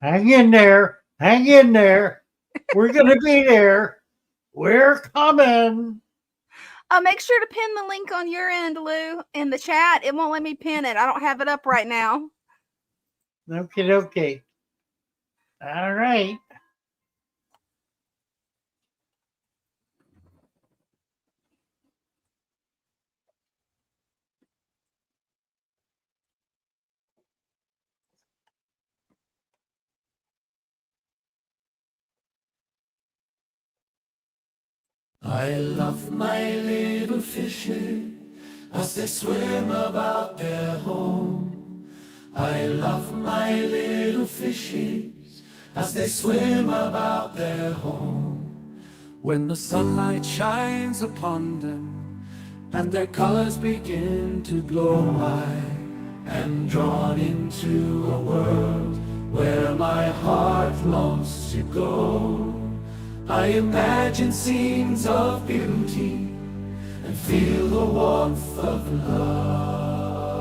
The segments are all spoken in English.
Hang in there. Hang in there. We're going to be there. We're coming. Make sure to pin the link on your end, Lou, in the chat. It won't let me pin it. I don't have it up right now. Okay. All right. I love my little fishes as they swim about their home. I love my little fishes as they swim about their home. When the sunlight shines upon them and their colors begin to glow, I am drawn into a world where my heart longs to go. I imagine scenes of beauty and feel the warmth of love.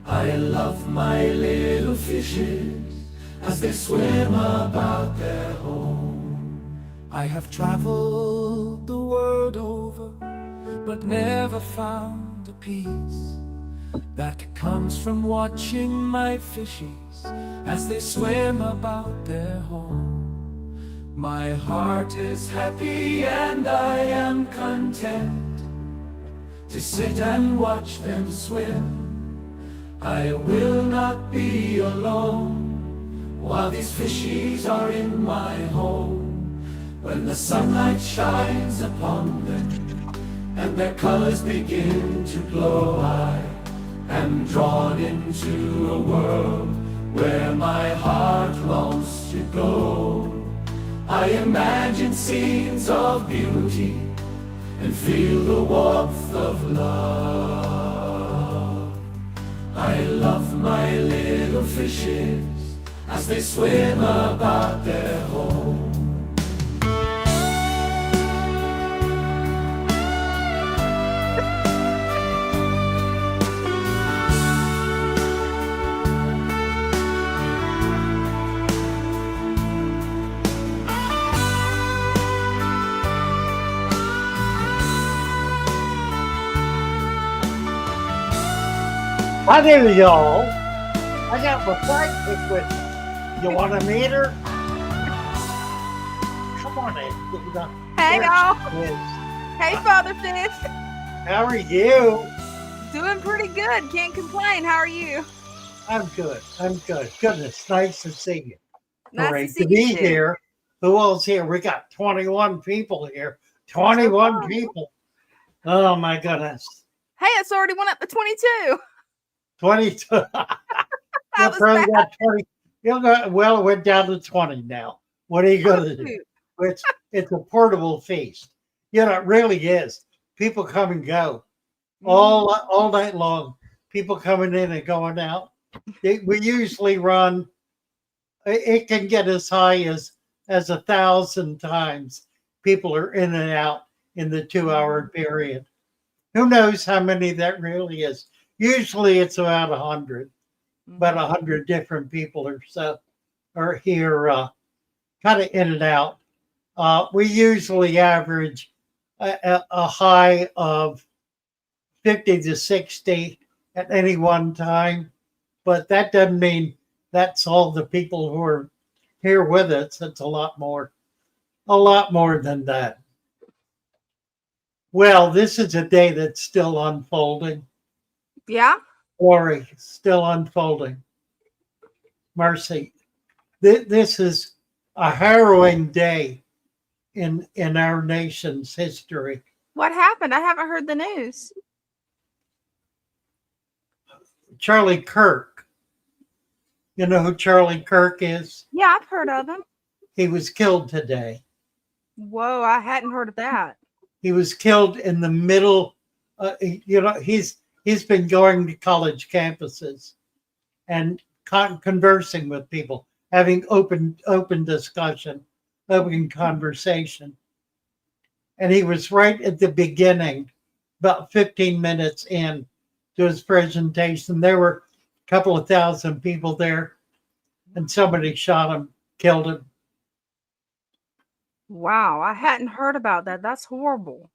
I love my little fishes as they swim about their home. I have traveled the world over, but never found a peace that comes from watching my fishes as they swim about their home. My heart is happy and I am content to sit and watch them swim. I will not be alone while these fishies are in my home. When the sunlight shines upon them and their colors begin to glow, I am drawn into a world where my heart longs to go. I imagine scenes of beauty and feel the warmth of love. I love my little fishes as they swim about their home. Hi there, y'all. I got my sidekick with me. You want to meet her? Come on in. Hey, There y'all. she is. Hey, Father Fish. How are you? Doing pretty good. Can't complain. How are you? I'm good. Goodness, nice to see you. Nice Great to see be you too. here. Who else here? We got 21 people here. 21 far. people. Oh, my goodness. Hey, it's already went up to 22. 22. That You was probably fast. got 20. Well, it went down to 20 now. What are you going to do? Shoot. It's a portable feast. You know, it really is. People come and go Mm-hmm. all night long. People coming in and going out. We usually run. It can get as high as 1,000 times. People are in and out in the 2-hour period. Who knows how many that really is? Usually it's about 100. About 100 different people or so are here, kind of in and out. We usually average a high of 50 to 60 at any one time, but that doesn't mean that's all the people who are here with us. It's a lot more than that. Well, this is a day that's still unfolding. Yeah. Glory, still unfolding. Mercy. This is a harrowing day in our nation's history. What happened? I haven't heard the news. Charlie Kirk. You know who Charlie Kirk is? Yeah, I've heard of him. He was killed today. Whoa, I hadn't heard of that. He was killed in the middle. He's been going to college campuses and conversing with people, having open discussion, open conversation. And he was right at the beginning, about 15 minutes in to his presentation. There were a couple of thousand people there. and somebody shot him, killed him. Wow, I hadn't heard about that. That's horrible.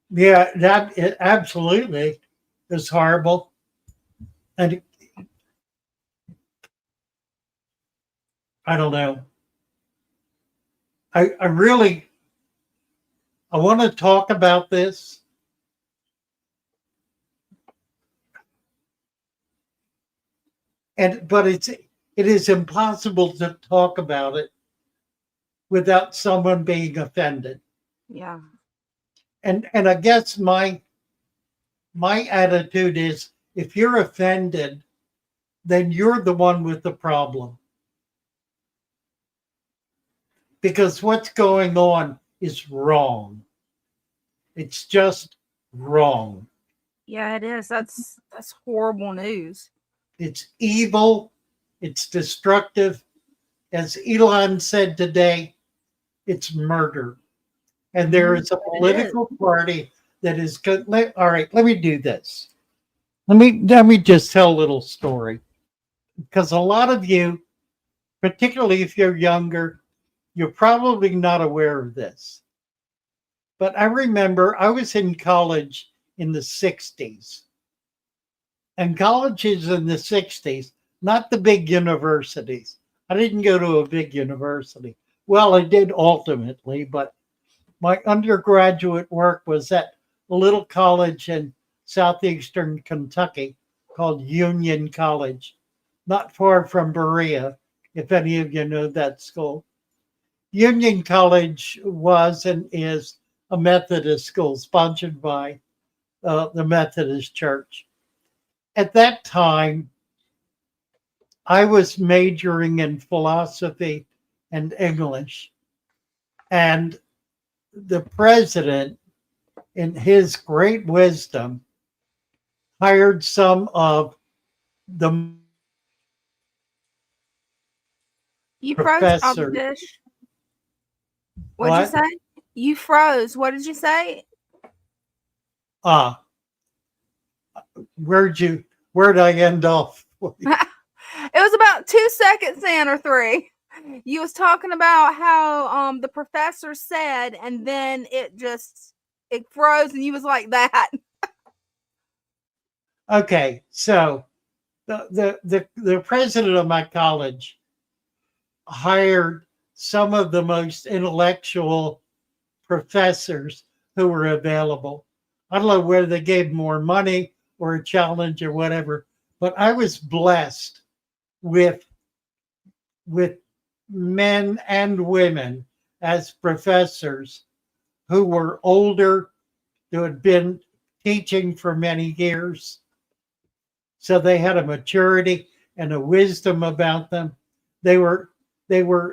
Yeah, that it absolutely is horrible. And I don't know. I want to talk about this. But it is impossible to talk about it without someone being offended. Yeah. And I guess my attitude is, if you're offended, then you're the one with the problem. Because what's going on is wrong. It's just wrong. Yeah, it is. That's horrible news. It's evil. It's destructive. As Elon said today, it's murder. And there is a political party that is good. All right, let me do this. Let me just tell a little story. Because a lot of you, particularly if you're younger, you're probably not aware of this. But I remember I was in college in the 60s. And colleges in the 60s, not the big universities. I didn't go to a big university. Well, I did ultimately, but my undergraduate work was at a little college in southeastern Kentucky called Union College, not far from Berea, if any of you know that school. Union College was and is a Methodist school sponsored by the Methodist Church. At that time, I was majoring in philosophy and English. And the president, in his great wisdom, hired some of the You froze, professors. Dish. What'd you say? You froze. What did you say? Where'd I end off? It was about 2 seconds in or 3. You was talking about how the professor said, and then it froze, and you was like that. Okay, so the president of my college hired some of the most intellectual professors who were available. I don't know whether they gave more money or a challenge or whatever, but I was blessed with men and women as professors who were older, who had been teaching for many years. So they had a maturity and a wisdom about them. They were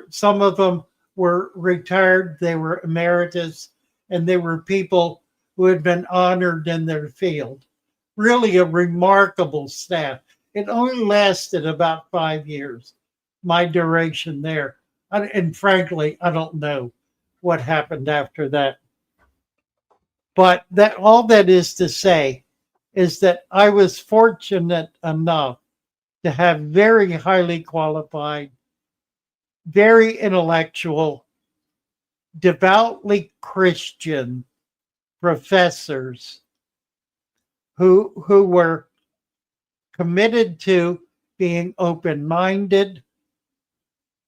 some of them were retired, they were emeritus, and they were people who had been honored in their field. Really a remarkable staff. It only lasted about 5 years, my duration there. And frankly, I don't know what happened after that. But that all that is to say is that I was fortunate enough to have very highly qualified, very intellectual, devoutly Christian professors who were committed to being open-minded,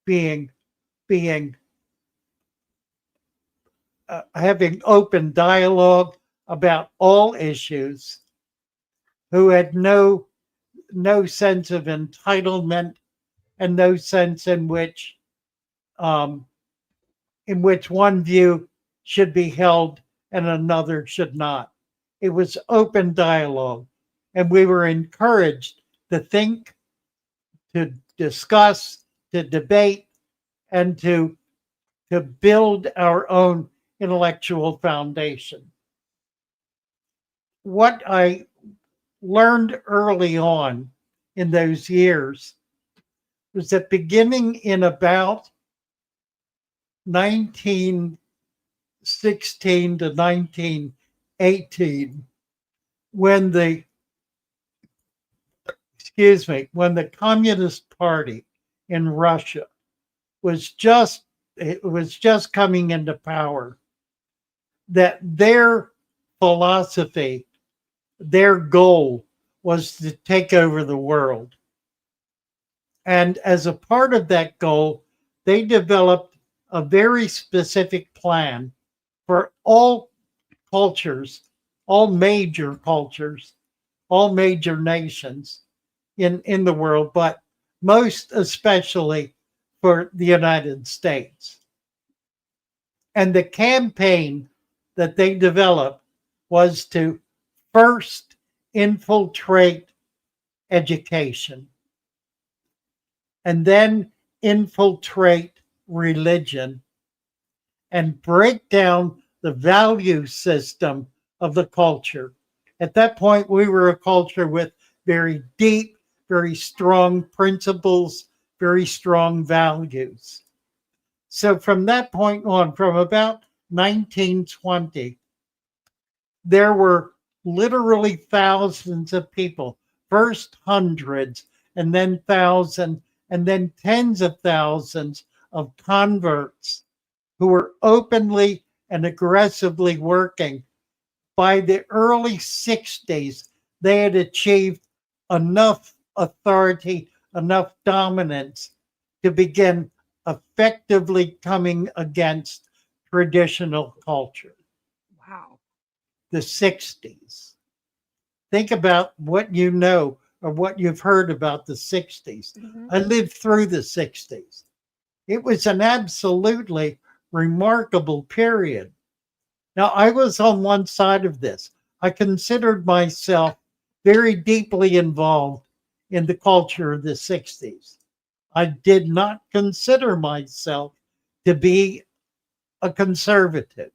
being having open dialogue about all issues, who had no sense of entitlement and no sense in which one view should be held and another should not. It was open dialogue, and we were encouraged to think, to discuss, to debate, and to build our own intellectual foundation. What I learned early on in those years was that beginning in about 1916 to 1918, when the Communist Party in Russia was just coming into power, that their philosophy, their goal was to take over the world. And as a part of that goal, they developed a very specific plan for all cultures, all major cultures, all major nations in the world, but most especially for the United States. And the campaign that they developed was to first infiltrate education and then infiltrate religion and break down the value system of the culture. At that point, we were a culture with very deep, very strong principles, very strong values. So from that point on, from about 1920, there were literally thousands of people, first hundreds, and then thousands, and then tens of thousands of converts who were openly and aggressively working. By the early 60s, they had achieved enough authority, enough dominance to begin effectively coming against traditional culture. Wow. The 60s. Think about what you know or what you've heard about the 60s. Mhm. I lived through the 60s. It was an absolutely remarkable period. Now, I was on one side of this. I considered myself very deeply involved in the culture of the 60s. I did not consider myself to be a conservative.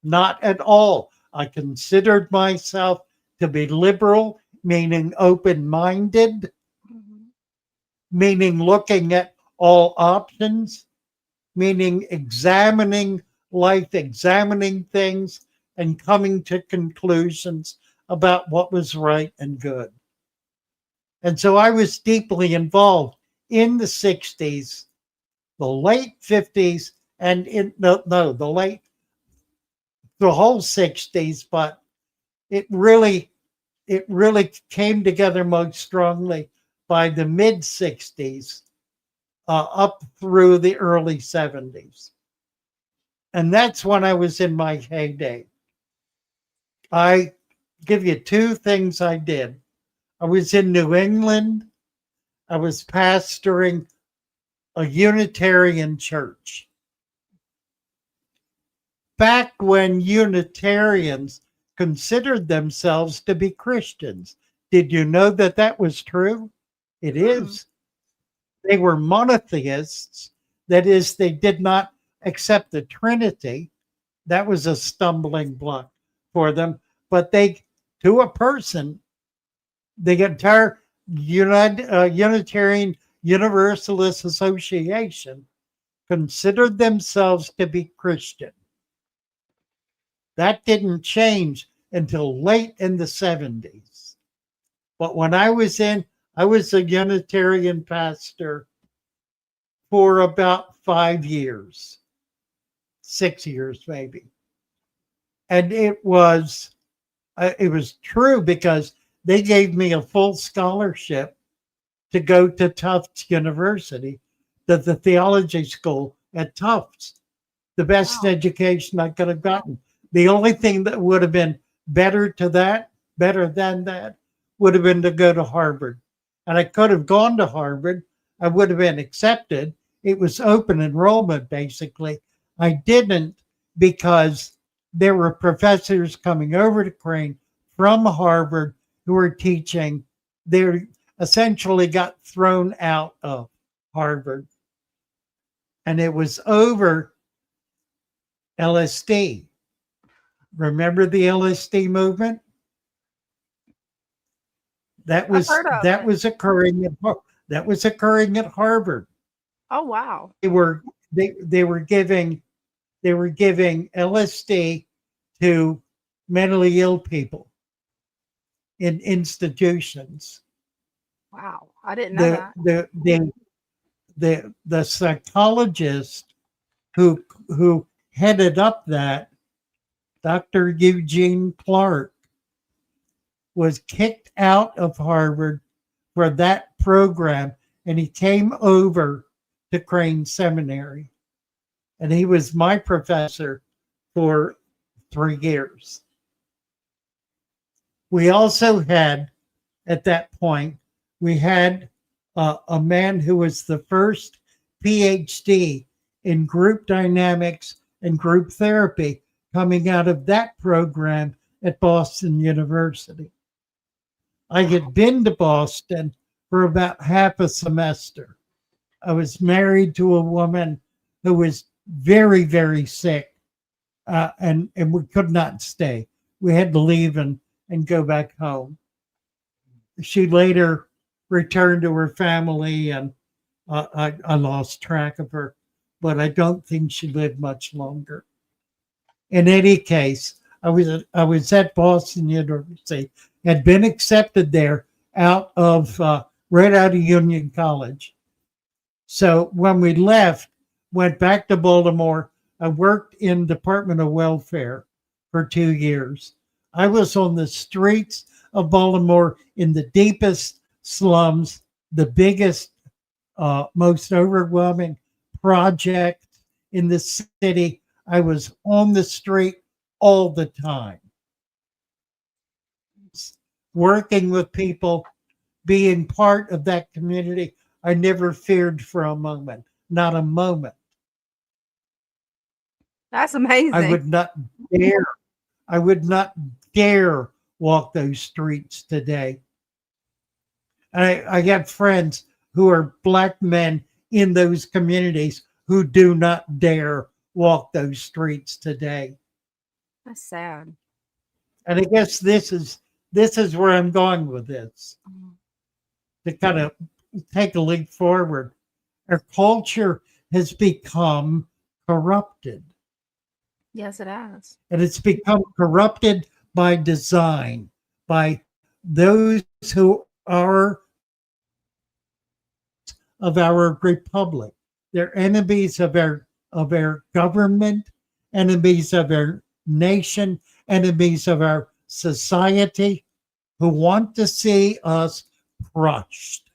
Not at all. I considered myself to be liberal, meaning open minded, Mhm. meaning looking at all options, meaning examining life, examining things, and coming to conclusions about what was right and good. And so I was deeply involved in the 60s, the late 50s, and the whole 60s, but it really came together most strongly by the mid 60s up through the early 70s. And that's when I was in my heyday. I give you two things I did. I was in New England. I was pastoring a Unitarian church. Back when Unitarians considered themselves to be Christians. Did you know that that was true? It is. They were monotheists. That is, they did not accept the Trinity. That was a stumbling block for them. But they, to a person, the entire Unitarian Universalist Association considered themselves to be Christian. That didn't change until late in the 70s. But when I was a Unitarian pastor for about 5 years, 6 years maybe. And it was true because they gave me a full scholarship to go to Tufts University, to the theology school at Tufts. The best Wow. education I could have gotten. The only thing that would have been better than that, would have been to go to Harvard. And I could have gone to Harvard. I would have been accepted. It was open enrollment, basically. I didn't because there were professors coming over to Crane from Harvard who were teaching. They essentially got thrown out of Harvard. And it was over LSD. Remember the LSD movement? That I've was heard of that it. was occurring at Harvard. Oh, wow. They were giving LSD to mentally ill people in institutions. Wow. I didn't know The that. the the the psychologist who headed up that, Dr. Eugene Clark, was kicked out of Harvard for that program, and he came over to Crane Seminary. And he was my professor for 3 years. We also had, at that point, we had a man who was the first PhD in group dynamics and group therapy coming out of that program at Boston University. I had been to Boston for about half a semester. I was married to a woman who was very, very sick, and we could not stay. We had to leave and go back home. She later returned to her family, and I lost track of her, but I don't think she lived much longer. In any case, I was at Boston University, had been accepted there right out of Union College. So when we left, went back to Baltimore, I worked in Department of Welfare for 2 years. I was on the streets of Baltimore in the deepest slums, the biggest, most overwhelming project in the city. I was on the street all the time, working with people, being part of that community. I never feared for a moment, not a moment. That's amazing. I would not dare walk those streets today. I have friends who are Black men in those communities who do not dare walk those streets today. That's sad. And I guess this is where I'm going with this. To kind of take a leap forward. Our culture has become corrupted. Yes, it has. And it's become corrupted by design, by those who are of our republic. They're enemies of our government, enemies of our nation, enemies of our society, who want to see us crushed.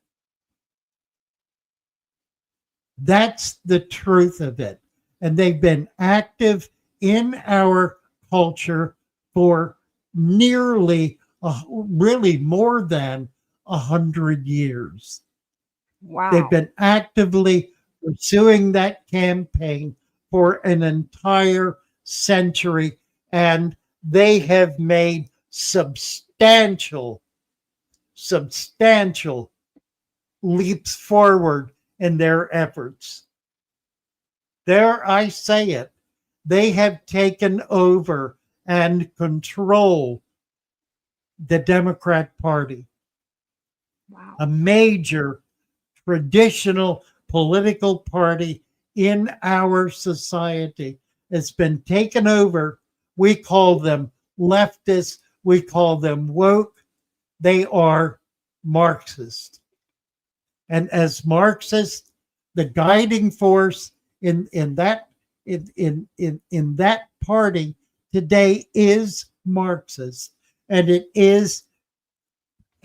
That's the truth of it. And they've been active in our culture for nearly, really more than 100 years. Wow. They've been actively pursuing that campaign for an entire century, and they have made substantial leaps forward in their efforts. There, I say it, they have taken over and control the Democrat Party. Wow. A major traditional political party in our society has been taken over. We call them leftists. We call them woke. They are Marxist. And as Marxists, the guiding force in that party today is Marxist, and it is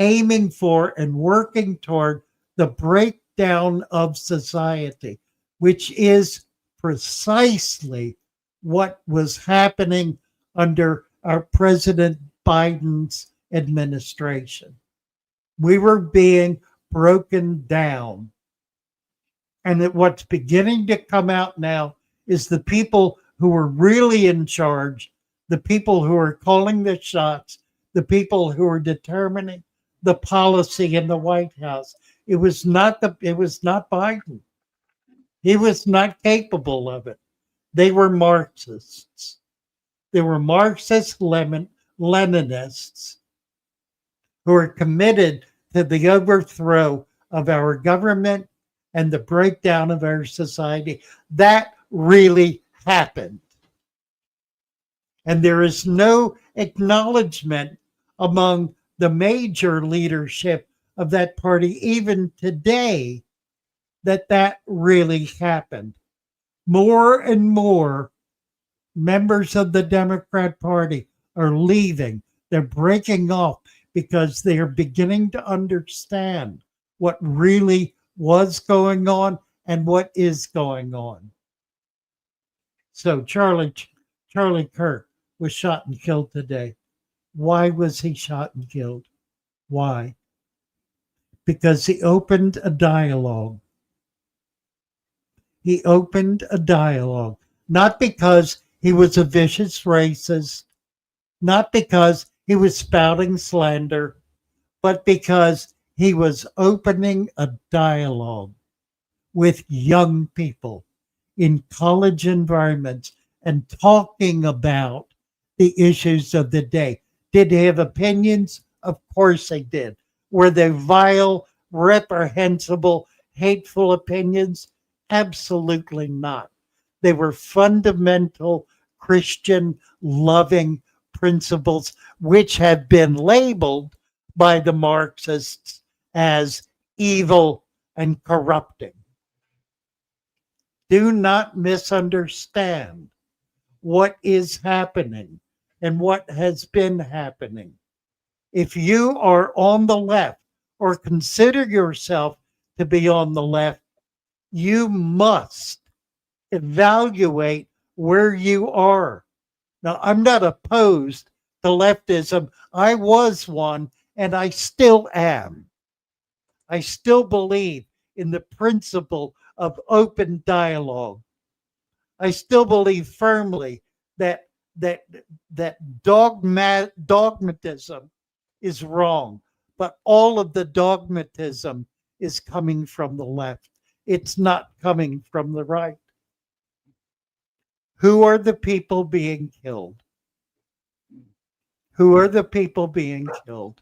aiming for and working toward the breakdown of society, which is precisely what was happening under our President Biden's administration. We were being broken down. And that what's beginning to come out now is the people who are really in charge, the people who are calling the shots, the people who are determining the policy in the White House. It was not Biden. He was not capable of it. They were Marxists. They were Marxist Leninists who are committed to the overthrow of our government and the breakdown of our society. That really happened. And there is no acknowledgement among the major leadership of that party, even today, that really happened. More and more members of the Democrat Party are leaving. They're breaking off because they are beginning to understand what really was going on and what is going on. So Charlie Kirk was shot and killed today. Why was he shot and killed? Why? Because he opened a dialogue. He opened a dialogue, not because he was a vicious racist, not because he was spouting slander, but because he was opening a dialogue with young people in college environments and talking about the issues of the day. Did he have opinions? Of course he did. Were they vile, reprehensible, hateful opinions? Absolutely not. They were fundamental Christian loving principles, which have been labeled by the Marxists as evil and corrupting. Do not misunderstand what is happening and what has been happening. If you are on the left or consider yourself to be on the left, you must evaluate where you are. Now, I'm not opposed to leftism. I was one and I still am. I still believe in the principle of open dialogue. I still believe firmly that dogmatism is wrong, but all of the dogmatism is coming from the left. It's not coming from the right. Who are the people being killed? Who are the people being killed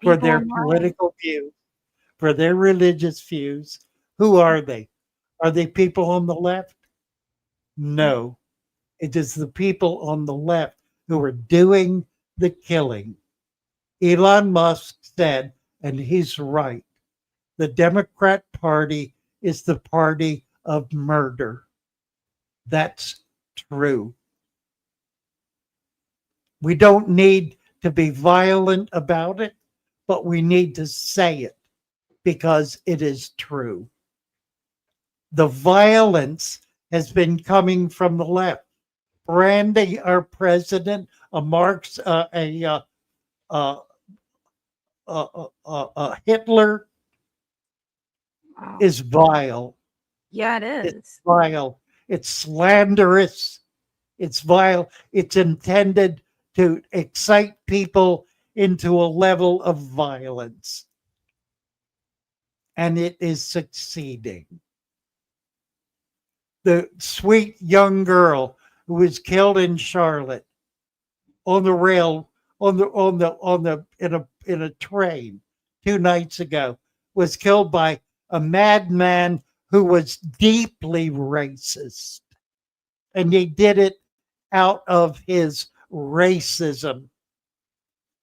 for their political views, for their religious views? Who are they? Are they people on the left? No, it is the people on the left who are doing the killing. Elon Musk said, and he's right, the Democrat Party is the party of murder. That's true. We don't need to be violent about it, but we need to say it because it is true. The violence has been coming from the left. Branding our president a Hitler Wow. is vile. Yeah, it It's is. vile. It's slanderous. It's vile. It's intended to excite people into a level of violence. And it is succeeding. The sweet young girl who was killed in Charlotte on the rail in a train 2 nights ago was killed by a madman who was deeply racist. And he did it out of his racism.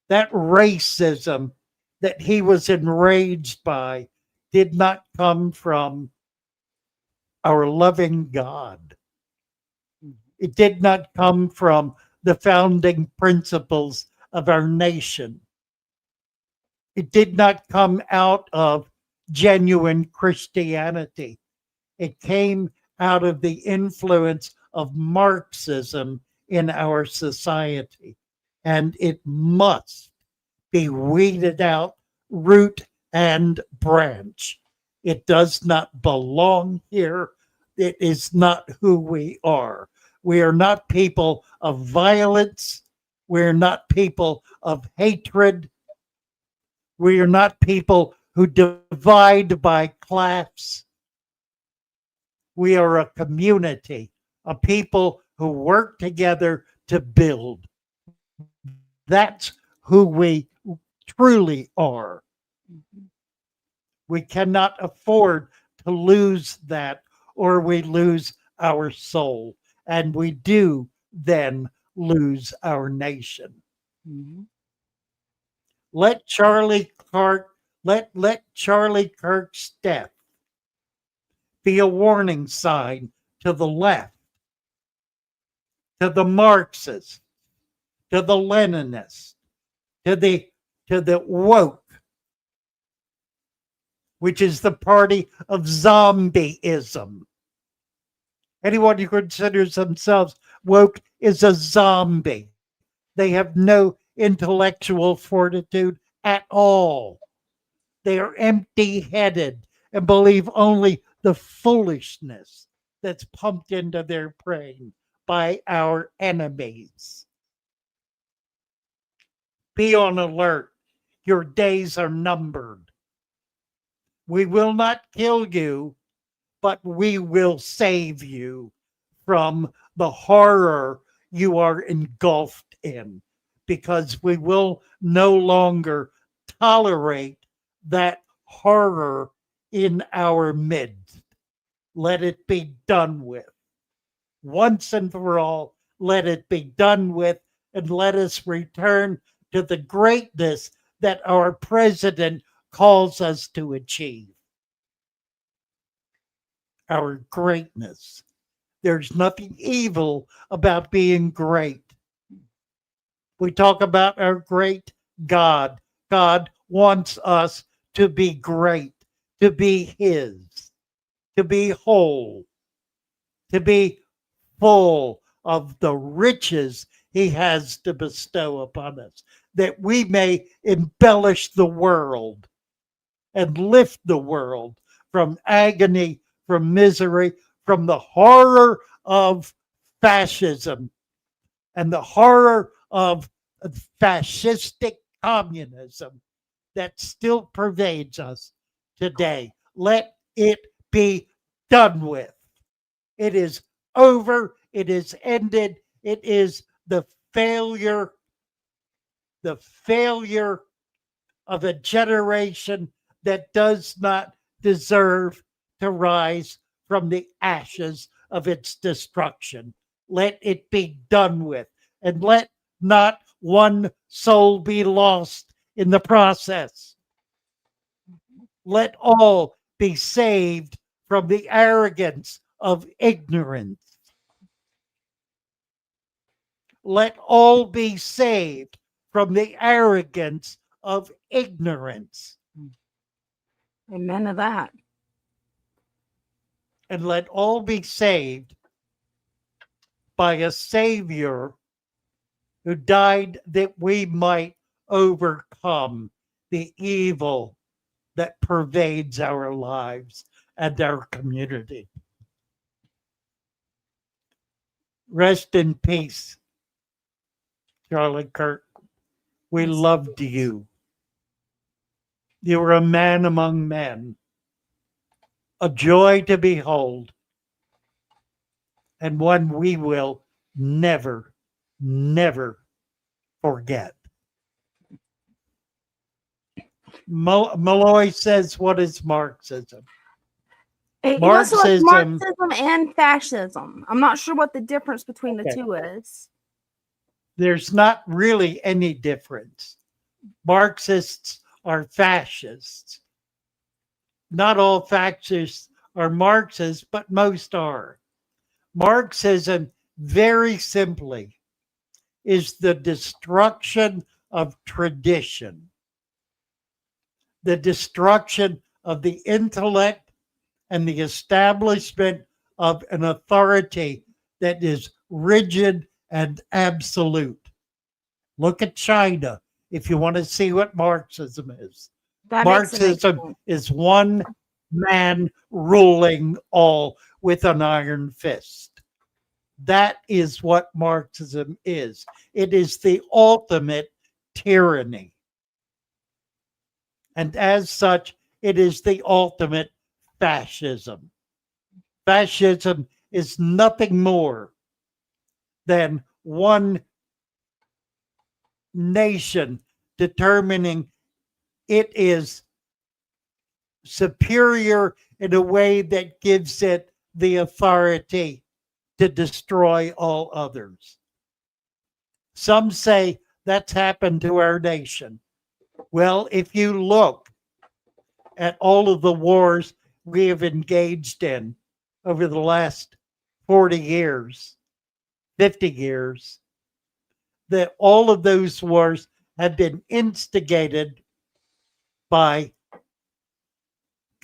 That racism that he was enraged by did not come from our loving God. It did not come from the founding principles of our nation. It did not come out of genuine Christianity. It came out of the influence of Marxism in our society. And it must be weeded out, root and branch. It does not belong here. It is not who we are. We are not people of violence. We're not people of hatred. We are not people who divide by class. We are a community, a people who work together to build. That's who we truly are. We cannot afford to lose that, or we lose our soul, and we do then lose our nation. Mhm. Let Charlie Kirk's death be a warning sign to the left, to the Marxists, to the Leninists, to the woke, which is the party of zombieism. Anyone who considers themselves woke is a zombie. They have no intellectual fortitude at all. They are empty-headed and believe only the foolishness that's pumped into their brain by our enemies. Be on alert. Your days are numbered. We will not kill you, but we will save you from the horror you are engulfed in, because we will no longer tolerate that horror in our midst. Let it be done with. Once and for all, let it be done with, and let us return to the greatness that our president calls us to achieve. Our greatness. There's nothing evil about being great. We talk about our great God. God wants us to be great, to be His, to be whole, to be full of the riches He has to bestow upon us, that we may embellish the world and lift the world from agony, from misery, from the horror of fascism and the horror of fascistic communism that still pervades us today. Let it be done with. It is over. It is ended. It is the failure of a generation that does not deserve to rise from the ashes of its destruction. Let it be done with, and let not one soul be lost in the process. Let all be saved from the arrogance of ignorance. Let all be saved from the arrogance of ignorance. Amen to that. And let all be saved by a Savior who died that we might overcome the evil that pervades our lives and our community. Rest in peace, Charlie Kirk. We loved you. You were a man among men, a joy to behold, and one we will never, never forget. Malloy says, what is Marxism? It was like Marxism, Marxism and fascism. I'm not sure what the difference between the two is. there's not really any difference. Marxists are fascists. Not all fascists are Marxists, but most are. Marxism, very simply, is the destruction of tradition, the destruction of the intellect, and the establishment of an authority that is rigid and absolute. Look at China if you want to see what Marxism is. That makes Marxism sense. is one man ruling all with an iron fist. That is what Marxism is. It is the ultimate tyranny. And as such, it is the ultimate fascism. Fascism is nothing more than one nation determining it is superior in a way that gives it the authority to destroy all others. Some say that's happened to our nation. Well, if you look at all of the wars we have engaged in over the last 40 years, 50 years, that all of those wars have been instigated by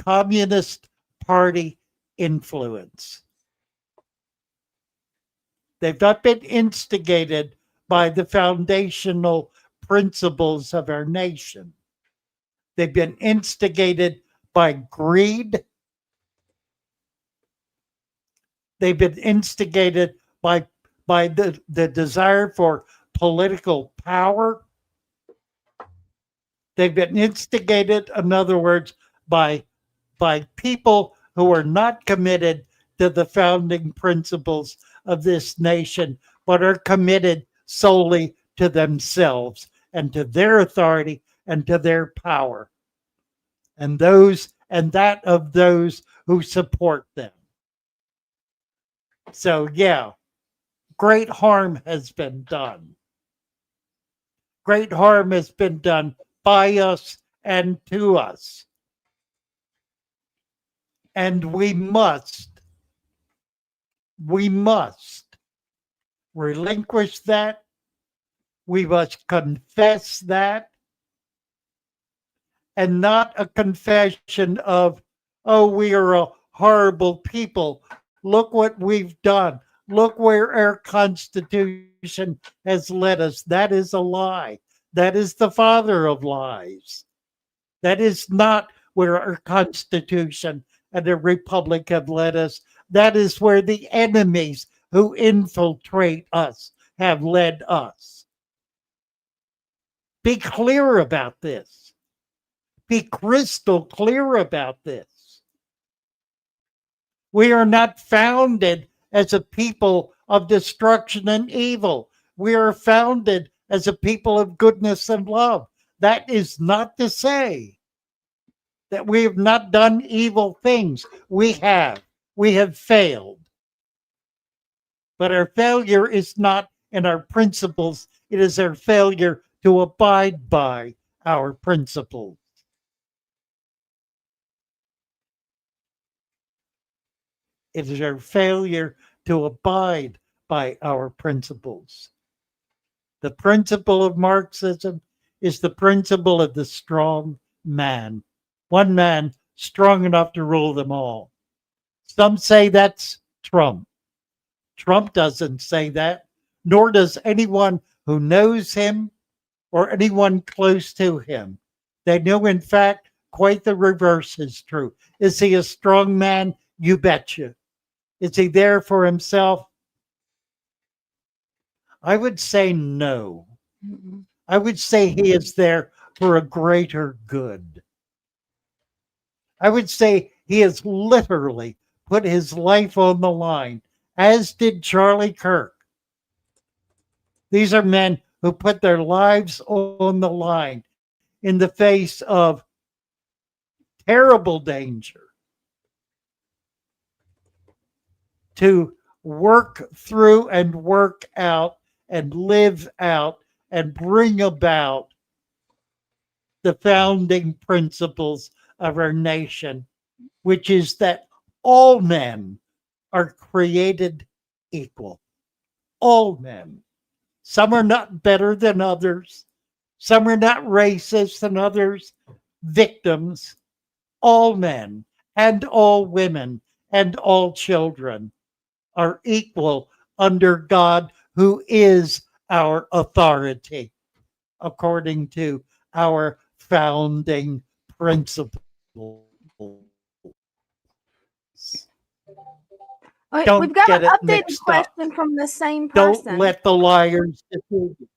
Communist Party influence. They've not been instigated by the foundational principles of our nation. They've been instigated by greed. They've been instigated by the desire for political power. They've been instigated, in other words, by people who are not committed to the founding principles of this nation, but are committed solely to themselves and to their authority and to their power, and that of those who support them. So yeah, great harm has been done. Great harm has been done by us and to us. And we must relinquish that. We must confess that. And not a confession of, oh, we are a horrible people. Look what we've done. Look where our Constitution has led us. That is a lie. That is the father of lies. That is not where our Constitution and the Republic have led us. That is where the enemies who infiltrate us have led us. Be clear about this. Be crystal clear about this. We are not founded as a people of destruction and evil. We are founded as a people of goodness and love. That is not to say that we have not done evil things. We have. We have failed. But our failure is not in our principles. It is our failure to abide by our principles. It is our failure to abide by our principles. The principle of Marxism is the principle of the strong man. One man strong enough to rule them all. Some say that's Trump. Trump doesn't say that, nor does anyone who knows him or anyone close to him. They know, in fact, quite the reverse is true. Is he a strong man? You betcha. Is he there for himself? I would say no. I would say he is there for a greater good. I would say he has literally put his life on the line, as did Charlie Kirk. These are men who put their lives on the line in the face of terrible danger to work through and work out and live out and bring about the founding principles of our nation, which is that all men are created equal. All men. Some are not better than others. Some are not racist than others. Victims. All men and all women and all children are equal under God, who is our authority, according to our founding principles. Wait, Don't we've got get an it updated mixed up. question from the same Don't person. let the liars deceive you.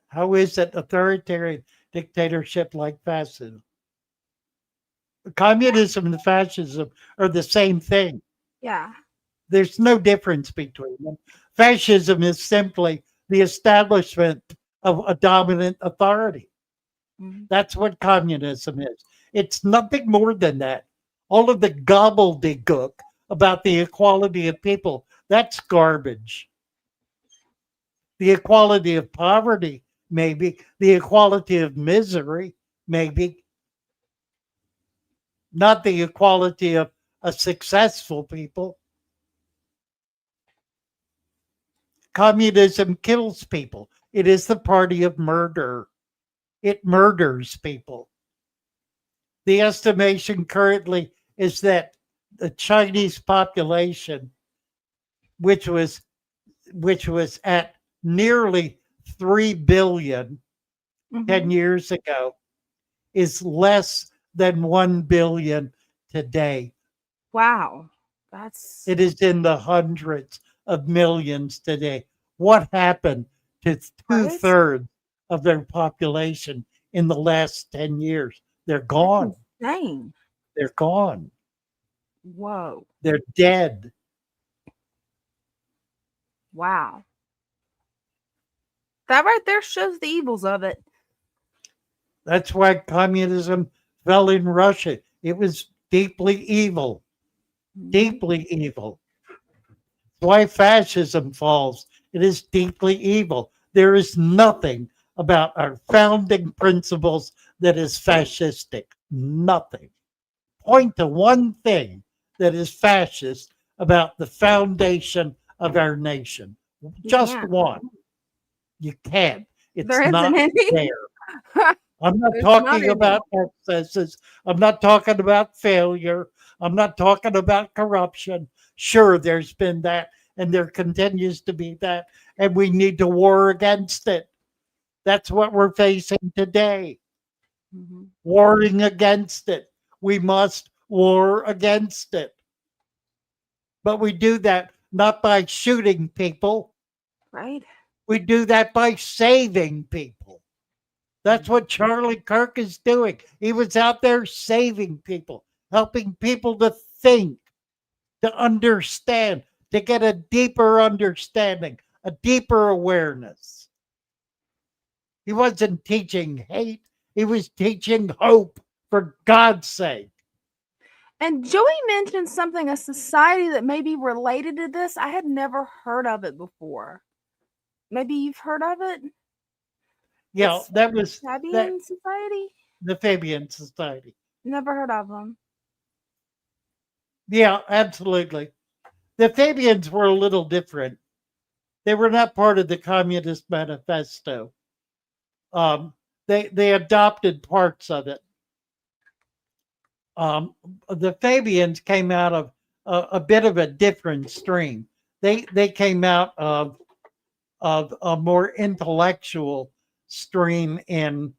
How is it authoritarian dictatorship like fascism? Communism and fascism are the same thing. Yeah. There's no difference between them. Fascism is simply the establishment of a dominant authority. That's what communism is. It's nothing more than that. All of the gobbledygook about the equality of people, that's garbage. The equality of poverty, maybe. The equality of misery, maybe. Not the equality of a successful people. Communism kills people. It is the party of murder. It murders people. The estimation currently is that the Chinese population, which was at nearly 3 billion 10 Mhm. years ago, is less than 1 billion today. Wow. That's It is in the hundreds of millions today. What happened to right. 2/3 of their population in the last 10 years? They're That's gone. insane. They're gone. Whoa. They're dead. Wow. That right there shows the evils of it. That's why communism fell in Russia. It was deeply evil, Mhm. deeply evil. Why fascism falls. It is deeply evil. There is nothing about our founding principles that is fascistic. Nothing. Point to one thing that is fascist about the foundation of our nation. Just Yeah. one. You can't. There It's isn't not any. there. I'm not There's not talking any. about excesses. I'm not talking about failure. I'm not talking about corruption. Sure, there's been that, and there continues to be that, and we need to war against it. That's what we're facing today. Mhm. Warring against it. We must war against it. But we do that not by shooting people. Right? We do that by saving people. That's what Charlie Kirk is doing. He was out there saving people, helping people to think, to understand, to get a deeper understanding, a deeper awareness. He wasn't teaching hate, he was teaching hope, for God's sake. And Joey mentioned something, a society that may be related to this. I had never heard of it before. Maybe you've heard of it? Yeah, It's that was that Fabian Society? the Fabian Society. Never heard of them. Yeah, absolutely. The Fabians were a little different. They were not part of the Communist Manifesto. Um, they adopted parts of it. Um, the Fabians came out of a bit of a different stream. They came out of a more intellectual stream in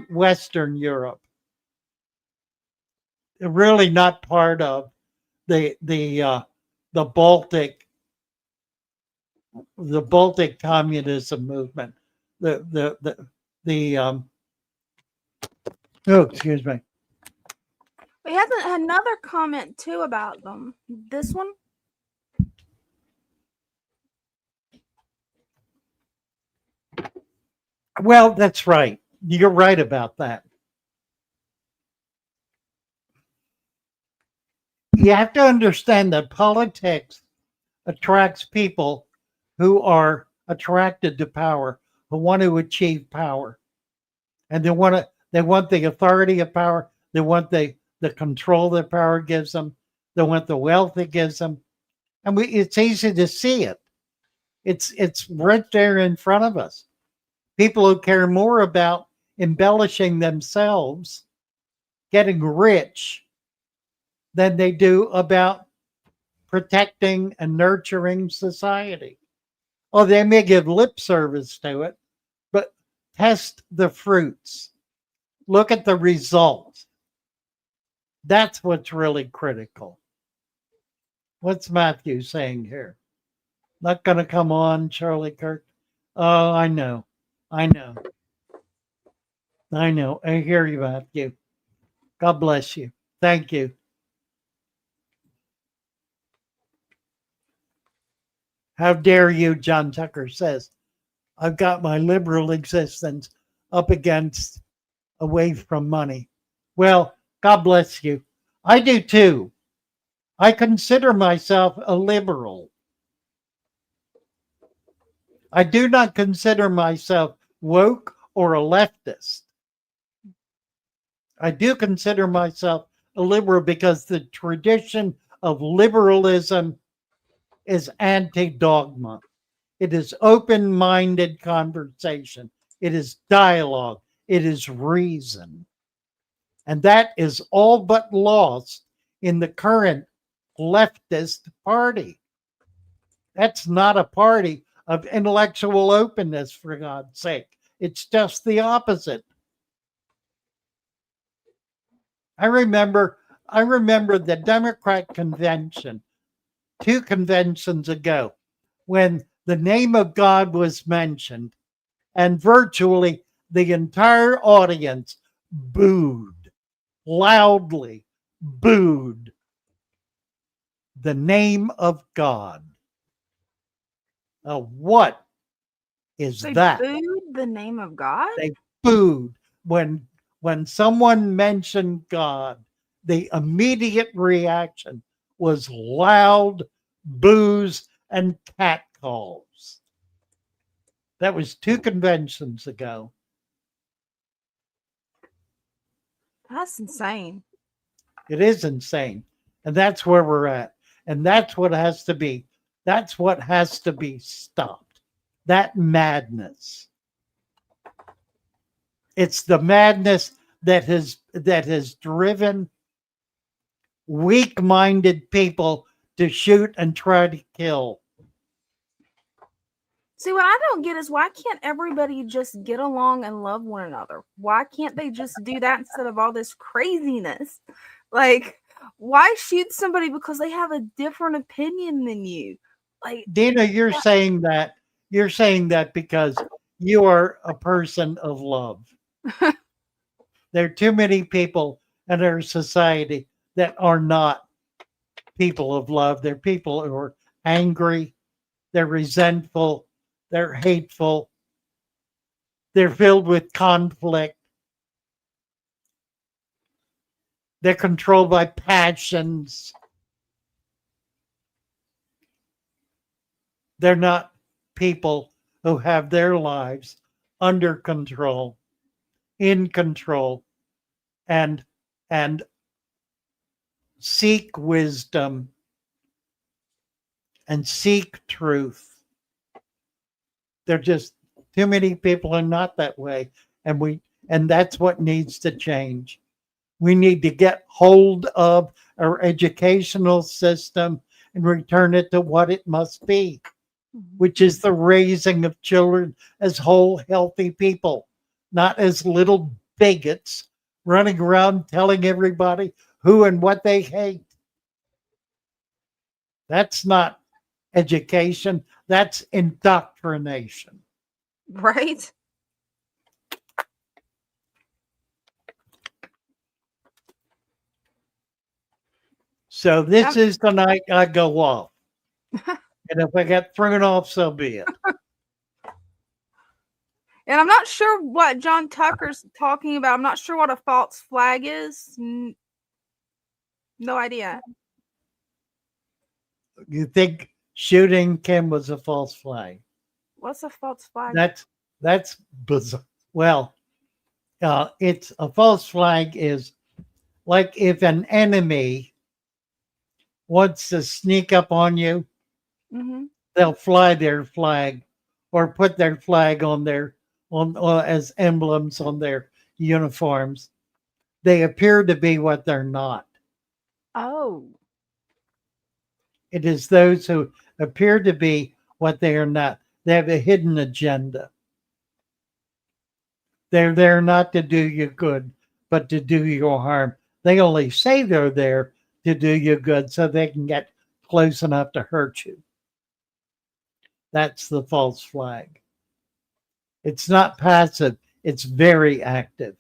Western Europe. They're really not part of the Baltic communism movement. The oh, excuse me. He has another comment too about them. This one? Well, that's right. You're right about that. You have to understand that politics attracts people who are attracted to power, who want to achieve power, and they want the authority of power. They want the control that power gives them. They want the wealth it gives them, and it's easy to see it. It's right there in front of us. People who care more about embellishing themselves, getting rich, than they do about protecting and nurturing society. Oh, they may give lip service to it, but test the fruits. Look at the results. That's what's really critical. What's Matthew saying here? Not going to come on, Charlie Kirk. Oh, I know. I know. I know. I hear you, Matthew. God bless you. Thank you. How dare you, John Tucker says. I've got my liberal existence up against away from money. Well, God bless you. I do too. I consider myself a liberal. I do not consider myself woke or a leftist. I do consider myself a liberal because the tradition of liberalism is anti-dogma. It is open-minded conversation. It is dialogue. It is reason. And that is all but lost in the current leftist party. That's not a party of intellectual openness, for God's sake. It's just the opposite. I remember the Democrat convention 2 conventions ago when the name of God was mentioned, and virtually the entire audience booed, loudly booed the name of God. What is They that? booed the name of God? They booed when someone mentioned God. The immediate reaction was loud boos and catcalls. That was 2 conventions ago. That's insane. It is insane. And that's where we're at. And that's what has to be. That's what has to be stopped. That madness. It's the madness that has driven weak-minded people to shoot and try to kill. See, what I don't get is why can't everybody just get along and love one another? Why can't they just do that instead of all this craziness? Like, why shoot somebody because they have a different opinion than you? Like, Dina, you're saying that because you are a person of love. There are too many people in our society that are not people of love. They're people who are angry, they're resentful, they're hateful, they're filled with conflict, they're controlled by passions. They're not people who have their lives under control, in control, and seek wisdom and seek truth. There are just too many people are not that way, and that's what needs to change. We need to get hold of our educational system and return it to what it must be, which is the raising of children as whole, healthy people, not as little bigots running around telling everybody who and what they hate. That's not education, that's indoctrination. right? So this is the night I go off. And if I get thrown off, so be it. And I'm not sure what John Tucker's talking about. I'm not sure what a false flag is. No idea. You think shooting Kim was a false flag? What's a false flag? That's bizarre. Well, it's a false flag is like if an enemy wants to sneak up on you, they'll fly their flag or put their flag on as emblems on their uniforms. They appear to be what they're not. Oh. It is those who appear to be what they are not. They have a hidden agenda. They're there not to do you good, but to do you harm. They only say they're there to do you good so they can get close enough to hurt you. That's the false flag. It's not passive, it's very active.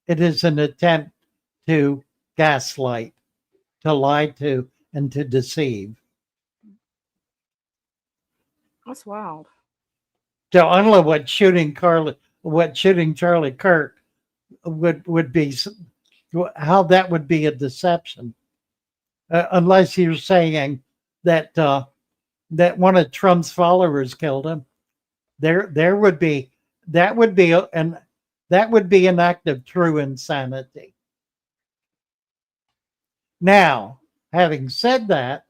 It is an attempt to gaslight, to lie to, and to deceive. That's wild. So I don't know what shooting Charlie Kirk would be, how that would be a deception, unless you're saying that that one of Trump's followers killed him. There would be that would be an that would be an act of true insanity. Now, having said that,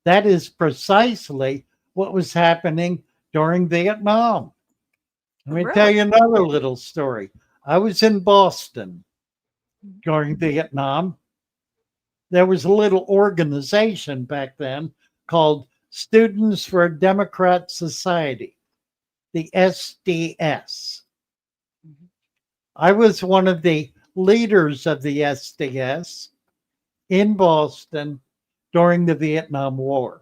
that is precisely what was happening during Vietnam. Let me tell Really? you another little story. I was in Boston during Vietnam. There was a little organization back then called Students for a Democrat Society, the SDS. I was one of the leaders of the SDS in Boston during the Vietnam War.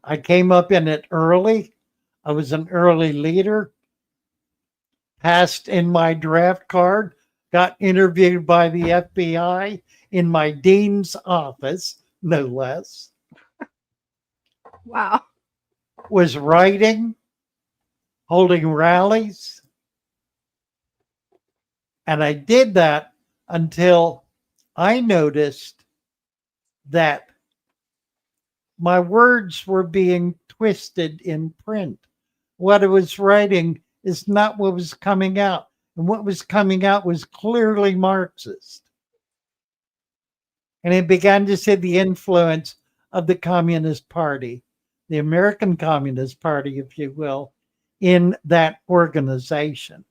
I came up in it early. I was an early leader, passed in my draft card, got interviewed by the FBI in my dean's office, no less, Wow. was writing, holding rallies. And I did that until I noticed that my words were being twisted in print. What I was writing is not what was coming out. And what was coming out was clearly Marxist. And it began to see the influence of the Communist Party, the American Communist Party, if you will, in that organization.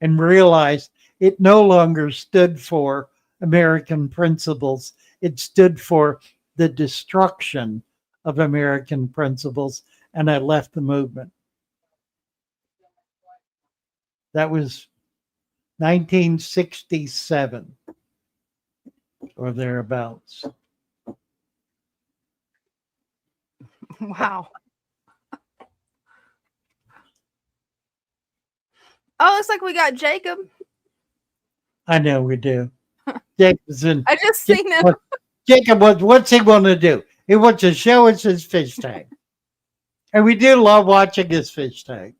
And realized it no longer stood for American principles. It stood for the destruction of American principles. And I left the movement. That was 1967 or thereabouts. Wow. Oh, looks like we got Jacob. I know we do. Jacob's in. I just seen him. Jacob, what's he want to do? He wants to show us his fish tank. And we do love watching his fish tank.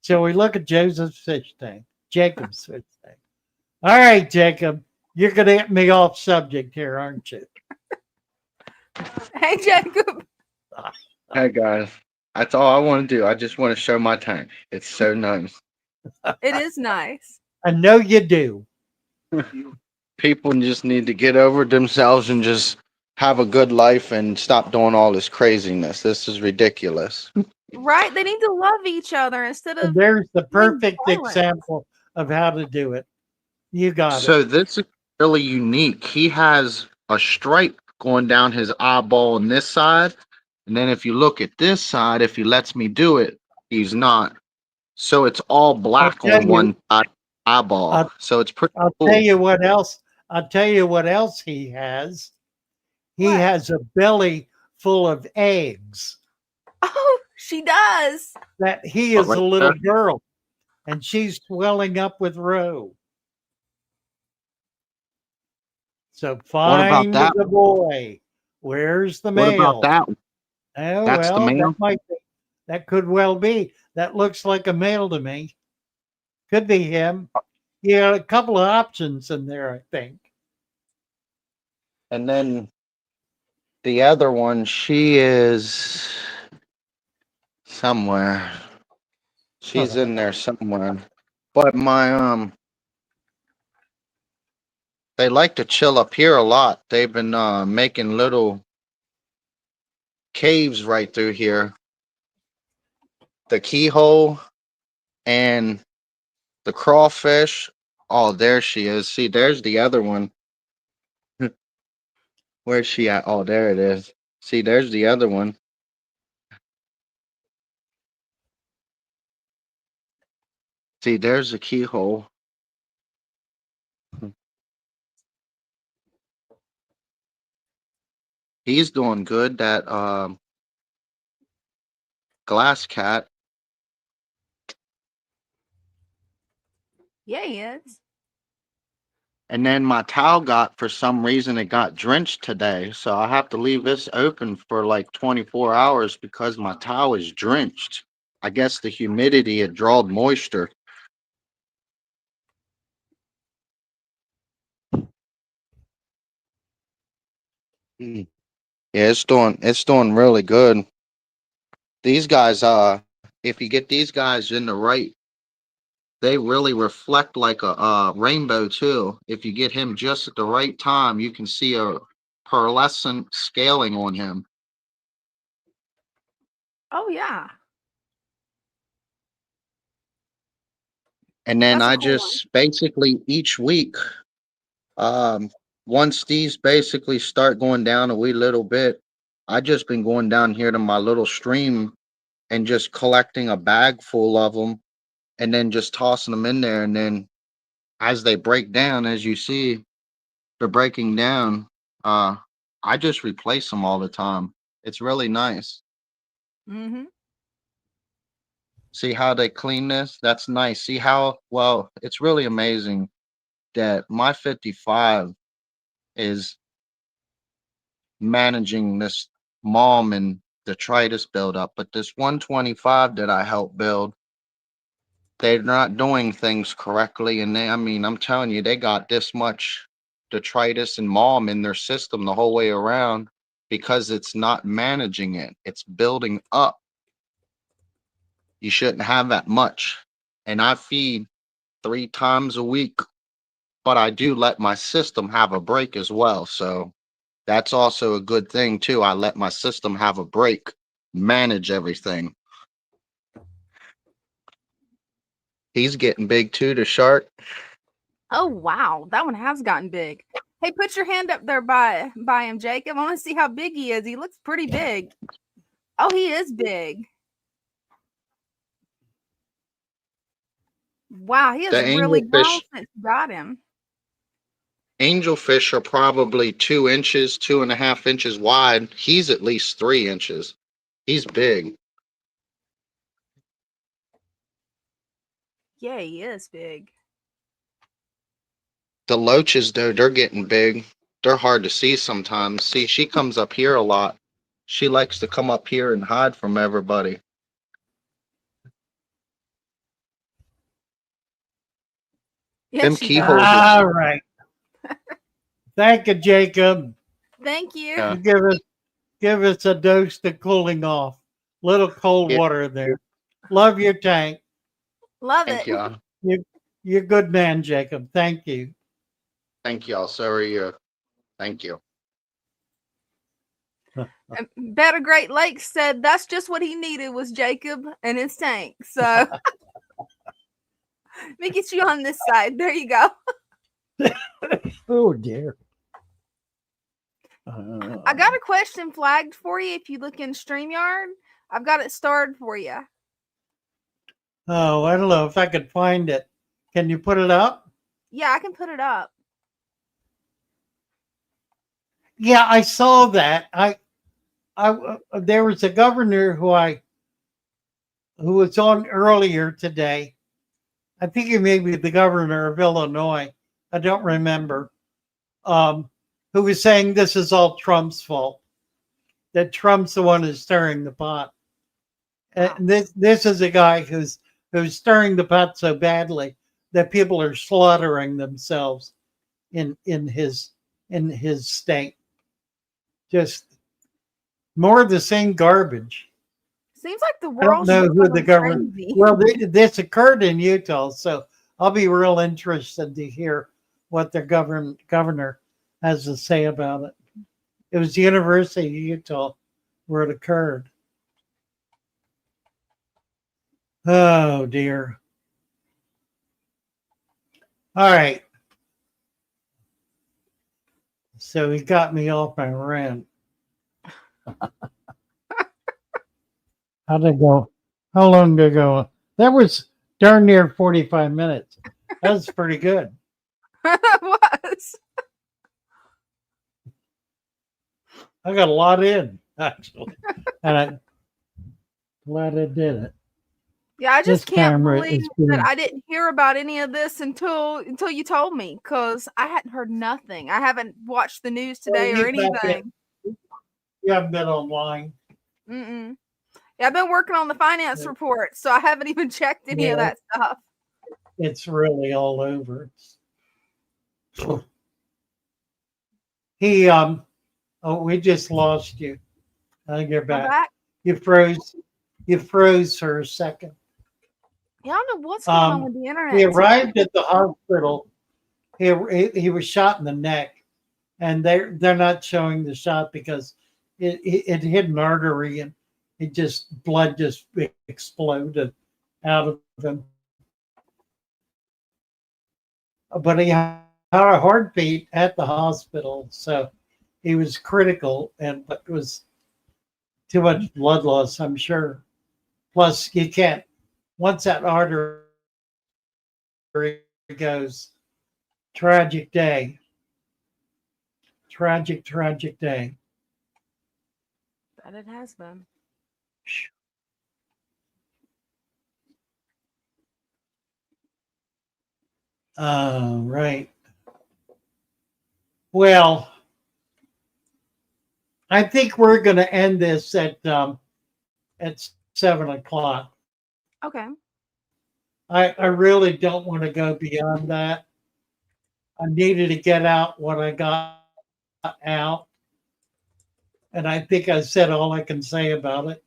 So we look at Joseph's fish tank, Jacob's fish tank. All right, Jacob, you're going to get me off subject here, aren't you? Hey, Jacob. Hey guys, that's all I want to do. I just want to show my tank. It's so nice. It is nice. I know you do. People just need to get over themselves and just have a good life and stop doing all this craziness. This is ridiculous. Right? They need to love each other instead And of there's the being perfect violent. example of how to do it. You got it. So this is really unique. He has a stripe going down his eyeball on this side, and then if you look at this side, if he lets me do it, he's not. So it's all black tell on you- one side eyeball. I'll- So it's pretty I'll cool. tell you what else. I'll tell you what else he has. He What? has a belly full of eggs. Oh, she does. That he is Right a little there. girl, and she's swelling up with roe. So find that the boy. Where's the What male? about that? Oh, That's the well, male? that might be. That could well be. That looks like a male to me. Could be him. Yeah, a couple of options in there, I think. And then the other one, she is somewhere. She's in there somewhere. But they like to chill up here a lot. They've been making little caves right through here. The keyhole and the crawfish. Oh, there she is. See, there's the other one. Where's she at? Oh, there it is. See, there's the other one. See, there's the keyhole. He's doing good. That glass cat. Yeah, he is. And then my towel got, for some reason, it got drenched today. So I have to leave this open for like 24 hours because my towel is drenched. I guess the humidity had drawed moisture. Mm. Yeah, it's doing really good. These guys, if you get these guys in the right, they really reflect like a rainbow too. If you get him just at the right time, you can see a pearlescent scaling on him. Oh yeah, And then that's a I cool one. just basically each week, um, once these basically start going down a wee little bit, I just been going down here to my little stream and just collecting a bag full of them and then just tossing them in there. And then as they break down, as you see, they're breaking down. Uh, I just replace them all the time. It's really nice. Mm-hmm. See how they clean this? That's nice. See how well it's really amazing that my 55 is managing this mom and detritus buildup, but this 125 that I helped build, they're not doing things correctly. And they, I mean, I'm telling you, they got this much detritus and mom in their system the whole way around because it's not managing it. It's building up. You shouldn't have that much. And I feed 3 times a week, but I do let my system have a break as well. So that's also a good thing too. I let my system have a break, manage everything. He's getting big too, the shark. Oh wow, that one has gotten big. Hey, put your hand up there by him, Jacob. I want to see how big he is. He looks pretty big. Oh, he is big. Wow, he The has really grown since you got him. angelfish are probably 2 inches, 2.5 inches wide. He's at least 3 inches. He's big. Yeah, he is big. The loaches, though, they're getting big. They're hard to see sometimes. See, she comes up here a lot. She likes to come up here and hide from everybody. Yes, Them she keyholes. does. All right. Thank you, Jacob. Thank you. Yeah, You give us a dose to cooling off. Little cold yeah, water there. Love your tank. Love thank it. y'all. You you're a good man, Jacob. Thank you. Thank y'all. So are you. Thank you. And Better Great Lakes said that's just what he needed was Jacob and his tank. So let me get you on this side. There you go. Oh dear. I got a question flagged for you if you look in StreamYard. I've got it starred for you. Oh, I don't know if I could find it. Can you put it up? Yeah, I can put it up. Yeah, I saw that. There was a governor who was on earlier today. I think he may be the governor of Illinois. I don't remember. Um, who was saying this is all Trump's fault? That Trump's the one who's stirring the pot. Wow. And this is a guy who's stirring the pot so badly that people are slaughtering themselves in his state. Just more of the same garbage. Seems like the I don't world's know just who the going government. crazy. Well, this occurred in Utah, so I'll be real interested to hear what the governor has to say about it. It was the University of Utah where it occurred. Oh dear. All right. So he got me off my rant. How'd it go? How long did it go? That was darn near 45 minutes. That was pretty good. It was. I got a lot in, actually. And I'm glad I did it. Yeah, I This just can't camera believe is that good. I didn't hear about any of this until you told me, because I hadn't heard nothing. I haven't watched the news today or anything. You haven't been online. Mm-mm. Yeah, I've been working on the finance report, so I haven't even checked any of Yeah. that stuff. It's really all over. He oh, we just lost you. I think you're I'm back. back. You froze. You froze for a second. Yeah, I don't know what's going on Um, with the internet. he arrived at the hospital. He was shot in the neck, and they're not showing the shot because it hit an artery and blood just exploded out of him. But he had a heartbeat at the hospital, so he was critical, and but it was too much blood loss, I'm sure. Plus, you can't once that artery goes. Tragic day. Tragic day. But it has been. Right. Well, I think we're going to end this at 7 o'clock. Okay. I really don't want to go beyond that. I needed to get out what I got out, and I think I said all I can say about it.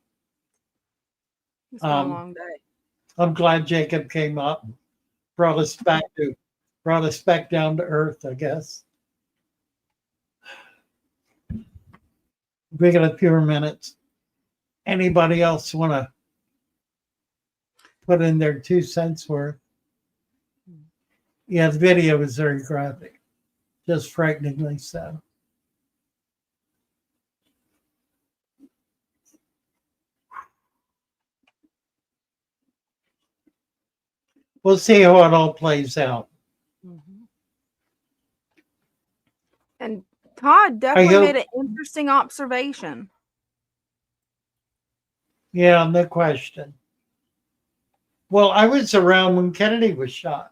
It's been a long day. I'm glad Jacob came up, brought us back down to earth, I guess. We got a few minutes. Anybody else want to put in their 2 cents worth? Yeah, the video was very graphic, just frighteningly so. We'll see how it all plays out. Mm-hmm. And Todd definitely made an interesting observation. Yeah, no question. Well, I was around when Kennedy was shot.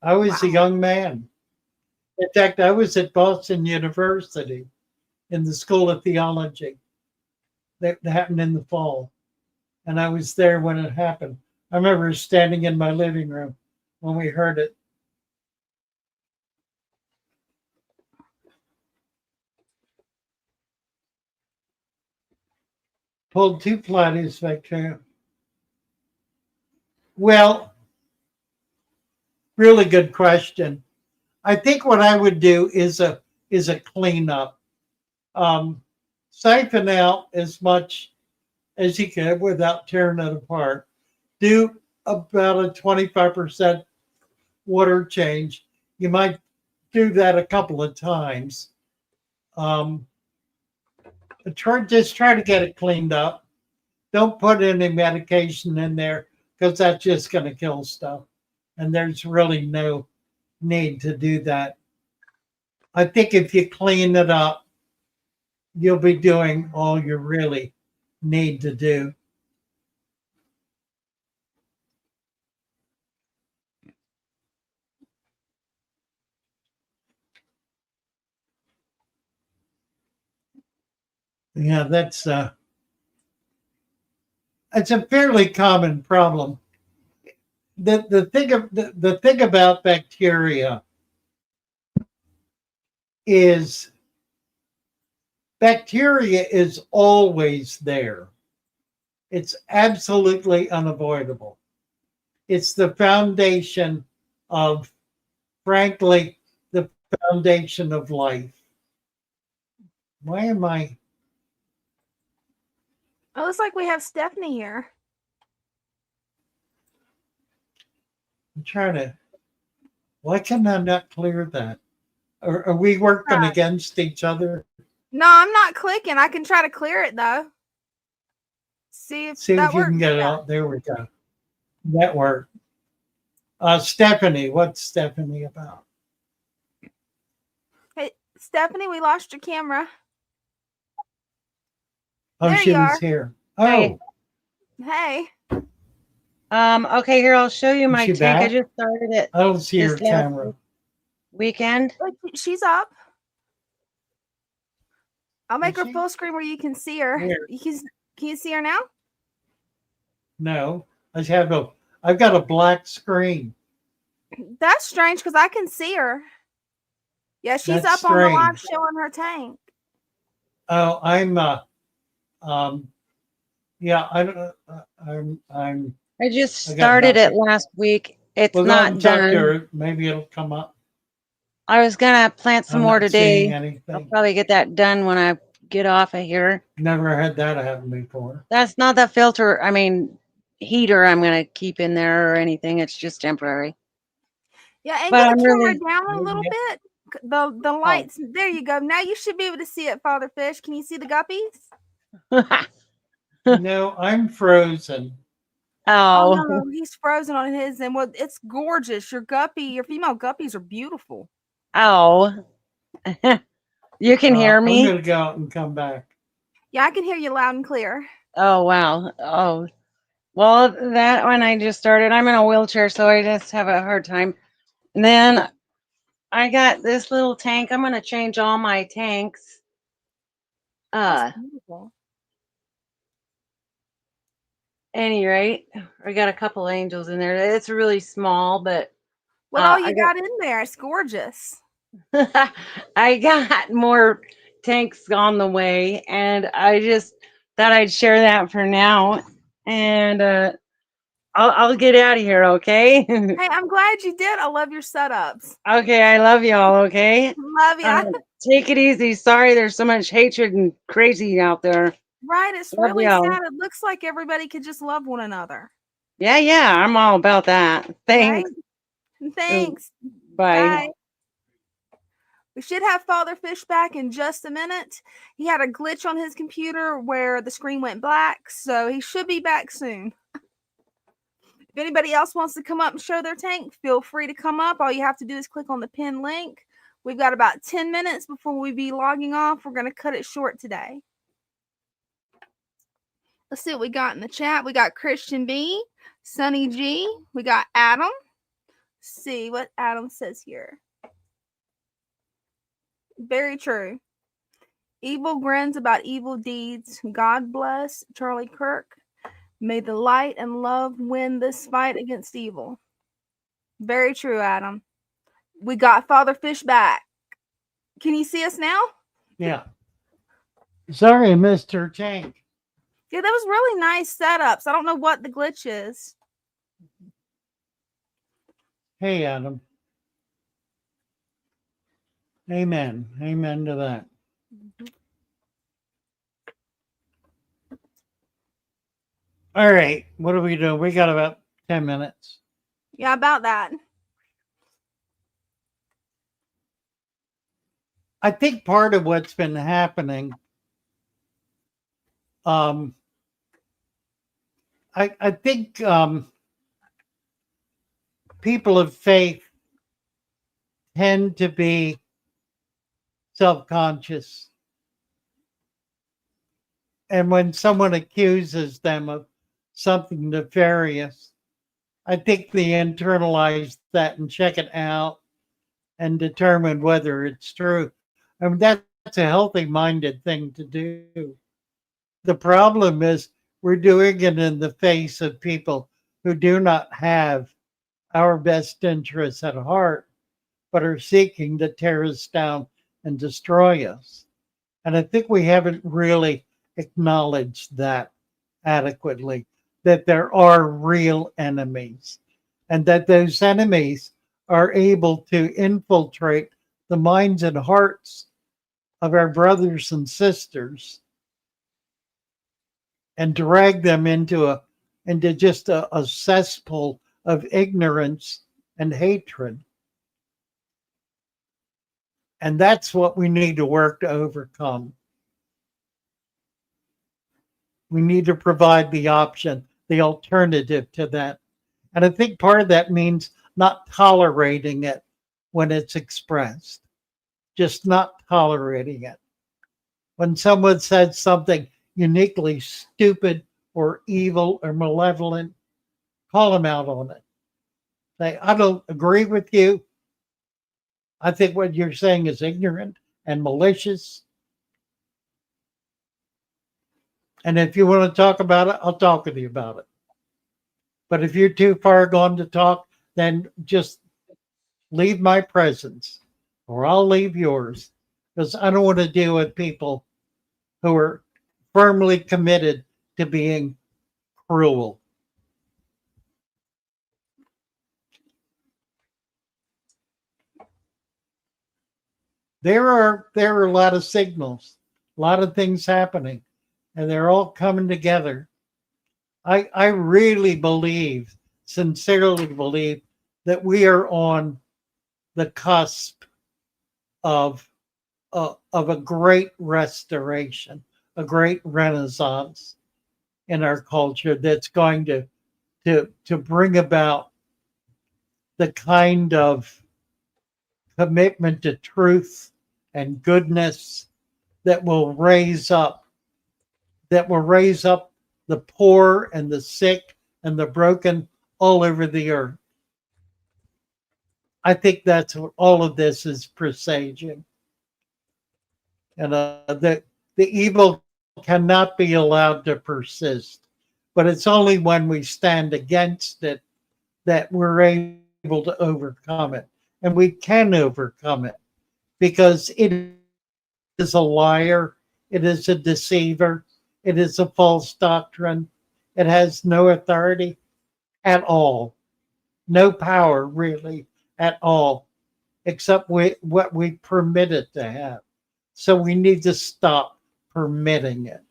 I was a young man. In fact, I was at Boston University in the School of Theology. That happened in the fall. And I was there when it happened. I remember standing in my living room when we heard it. Pulled 2 platters back there. Well, really good question. I think what I would do is a cleanup. Siphon out as much as you can without tearing it apart. Do about a 25% water change. You might do that a couple of times. Just try to get it cleaned up. Don't put any medication in there because that's just going to kill stuff. And there's really no need to do that. I think if you clean it up, you'll be doing all you really need to do. Yeah, that's it's a fairly common problem. The thing about bacteria is bacteria is always there. It's absolutely unavoidable. It's the foundation of, frankly, the foundation of life. Why am I? It looks like we have Stephanie here. I'm trying to. Why can I not clear that? Are we working against each other? No, I'm not clicking. I can try to clear it though. See if you works. Can get it out. There we go. That worked. Stephanie, what's Stephanie about? Hey, Stephanie, we lost your camera. Oh, there she you was are. here. Oh. Hey. Okay, here, I'll show you my tank. Back? I just started it. I don't see your camera. Weekend. She's up. I'll make her full screen where you can see her. Where? Can you see her now? No. I've got a black screen. That's strange because I can see her. Yeah, she's That's up on the strange. live showing her tank. Oh, I'm Yeah, I don't. I'm. I just I got started it nothing. last week. It's We'll go ahead not and talk to done. her. Maybe it'll come up. I was gonna plant some I'm more not seeing today. I'll anything. probably get that done when I get off of here. Never had that happen before. That's not the filter, I mean, heater I'm gonna keep in there or anything. It's just temporary. Yeah, angle But the I'm camera really down a little Yeah. bit. The lights. There you go. Now you should be able to see it, Father Fish. Can you see the guppies? No, I'm frozen. Oh oh, no, he's frozen on his end. Well, it's gorgeous. Your guppy, your female guppies are beautiful. oh. You can hear I'm me? gonna go out and come back. Yeah, I can hear you loud and clear. Oh, wow. Oh, well, that one I just started. I'm in a wheelchair, so I just have a hard time. And then I got this little tank. I'm gonna change all my tanks. That's Uh, beautiful. any rate, I got a couple angels in there. It's really small, but What all I you got in there? It's gorgeous. got I got more tanks on the way, and I just thought I'd share that for now. And I'll get out of here, okay? Hey, I'm glad you did. I love your setups. Okay, I love y'all, okay? Love ya. Take it easy. Sorry there's so much hatred and crazy out there. Right, it's Love really y'all. sad. It looks like everybody could just love one another. Yeah, yeah, I'm all about that. Right? Thanks. Thanks. Bye. Bye. We should have Father Fish back in just a minute. He had a glitch on his computer where the screen went black, so he should be back soon. If anybody else wants to come up and show their tank, feel free to come up. All you have to do is click on the pin link. We've got about 10 minutes before we be logging off. We're going to cut it short today. Let's see what we got in the chat. We got Christian B, Sunny G, we got Adam. Let's see what Adam says here. Very true. Evil grins about evil deeds. God bless Charlie Kirk. May the light and love win this fight against evil. Very true, Adam. We got Father Fish back. Can you see us now? Yeah. Sorry, Mr. Tank. Yeah, that was really nice setups. I don't know what the glitch is. Hey, Adam. Amen. Amen to that. All right. What are we doing? We got about 10 minutes. Yeah, about that. I think part of what's been happening, I think people of faith tend to be self-conscious. And when someone accuses them of something nefarious, I think they internalize that and check it out and determine whether it's true. I mean, that's a healthy minded thing to do. The problem is we're doing it in the face of people who do not have our best interests at heart, but are seeking to tear us down and destroy us. And I think we haven't really acknowledged that adequately, that there are real enemies and that those enemies are able to infiltrate the minds and hearts of our brothers and sisters and drag them into just a cesspool of ignorance and hatred. And that's what we need to work to overcome. We need to provide the option, the alternative to that. And I think part of that means not tolerating it when it's expressed, just not tolerating it. When someone says something uniquely stupid or evil or malevolent, call them out on it. Say, I don't agree with you. I think what you're saying is ignorant and malicious. And if you want to talk about it, I'll talk with you about it. But if you're too far gone to talk, then just leave my presence or I'll leave yours, because I don't want to deal with people who are firmly committed to being cruel. There are a lot of signals, a lot of things happening, and they're all coming together. I really believe, sincerely believe, that we are on the cusp of a great restoration, a great renaissance in our culture that's going to bring about the kind of commitment to truth and goodness that will raise up the poor and the sick and the broken all over the earth. I think that's what all of this is presaging. And the evil cannot be allowed to persist. But it's only when we stand against it that we're able to overcome it. And we can overcome it because it is a liar, it is a deceiver, it is a false doctrine. It has no authority at all, no power really at all, except what we permit it to have. So we need to stop permitting it.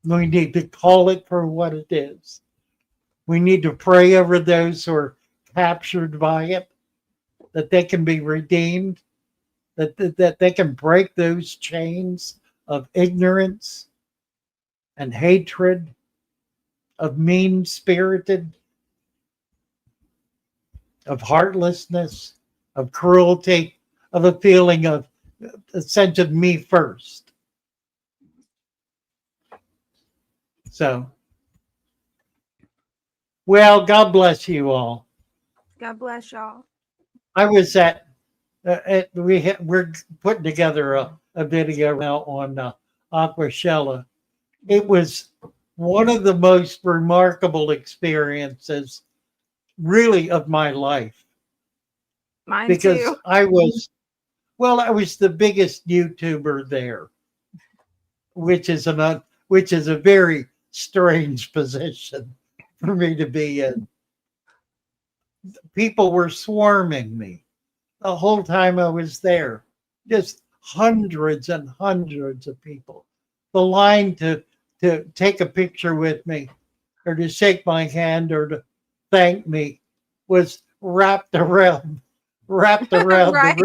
We need to call it for what it is. We need to pray over those who are captured by it, that they can be redeemed, that they can break those chains of ignorance and hatred, of mean-spirited, of heartlessness, of cruelty, of a feeling of a sense of me first. So, well, God bless you all. God bless y'all. I was we're putting together a video now on Aquashella. It was one of the most remarkable experiences, really, of my life. Mine Because too. I was the biggest YouTuber there, which is a very strange position for me to be in. People were swarming me the whole time I was there. Just hundreds and hundreds of people. The line to take a picture with me or to shake my hand or to thank me was wrapped around Right.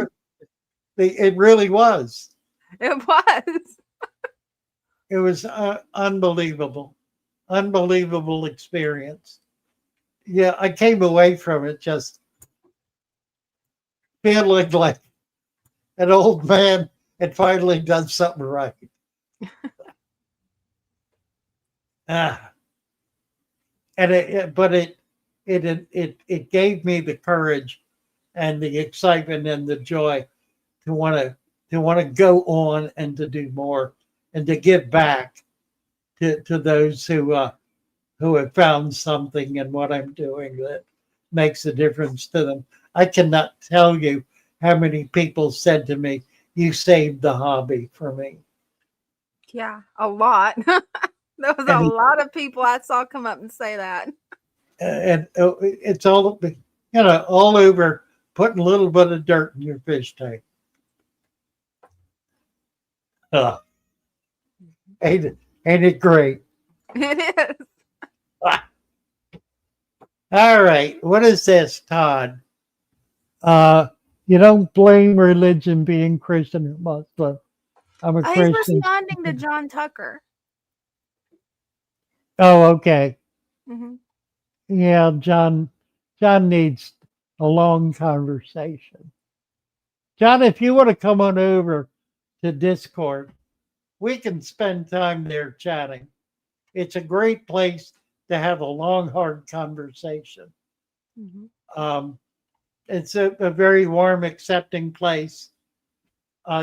it really was. It was. It was unbelievable experience. Yeah, I came away from it just feeling like an old man had finally done something right. And it gave me the courage and the excitement and the joy to want to go on and to do more and to give back to those who have found something in what I'm doing that makes a difference to them. I cannot tell you how many people said to me, "You saved the hobby for me." Yeah, a lot. There was a And lot of people I saw come up and say that. and it's all all over putting a little bit of dirt in your fish tank. Ain't it great? It is. All right, what is this, Todd? You don't blame religion being Christian or Muslim. I'm a He's Christian. responding to John Tucker. Oh, okay. Hmm. Yeah, John needs a long conversation. John, if you want to come on over to Discord, we can spend time there chatting. It's a great place to have a long, hard conversation. Hmm. It's a very warm, accepting place.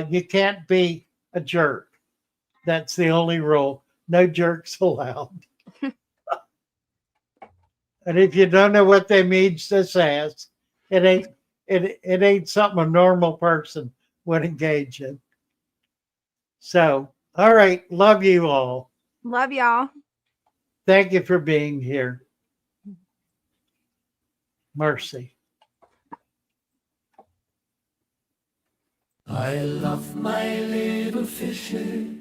You can't be a jerk. That's the only rule. No jerks allowed. And if you don't know what they mean, just ask. It ain't something a normal person would engage in. So, all right, love you all. Love y'all. Thank you for being here. Mercy. I love my little fishes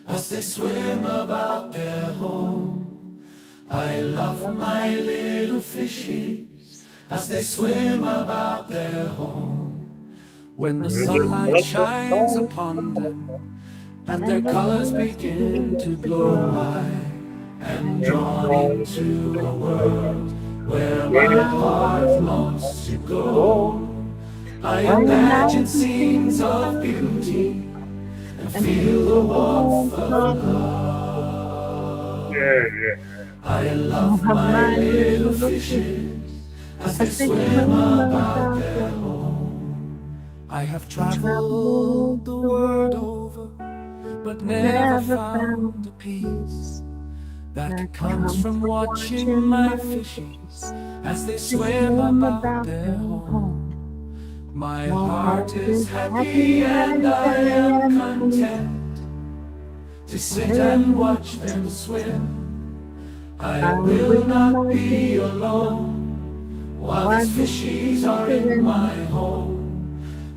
as they swim about their home. I love my little fishes as they swim about their home. When the sunlight shines upon them and their colors begin to glow, I am drawn into a world where my heart longs to go. I imagine scenes of beauty and feel the warmth of love. I love my little fishes as they swim about their home. I have traveled the world over, but never found a peace that comes from watching my fishes as they swim about their home. My heart is happy and I am content to sit and watch them swim. I will not be alone while these fishies are in my home.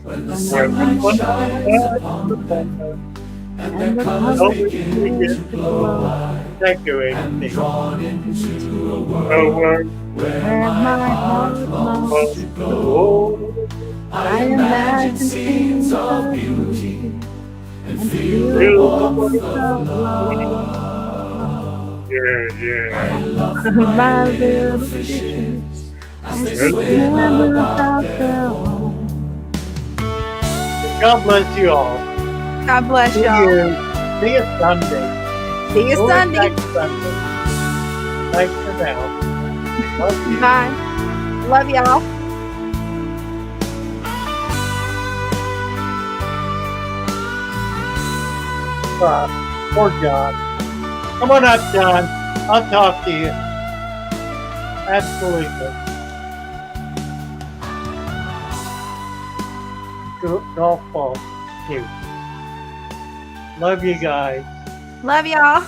When the sunlight shines upon them and their colors begin to glow, I am drawn into a world where my heart longs to go. I imagine scenes of beauty and feel the warmth of love. I love my little fishes as they swim about their home. God bless you all. God bless See y'all. you. See you Sunday. See you Always Sunday. next Sunday. Thanks for now. Love you. Bye. Love y'all. Poor John. Come on up, John. I'll talk to you. Absolutely. Golf ball. Cute. Love you guys. Love y'all.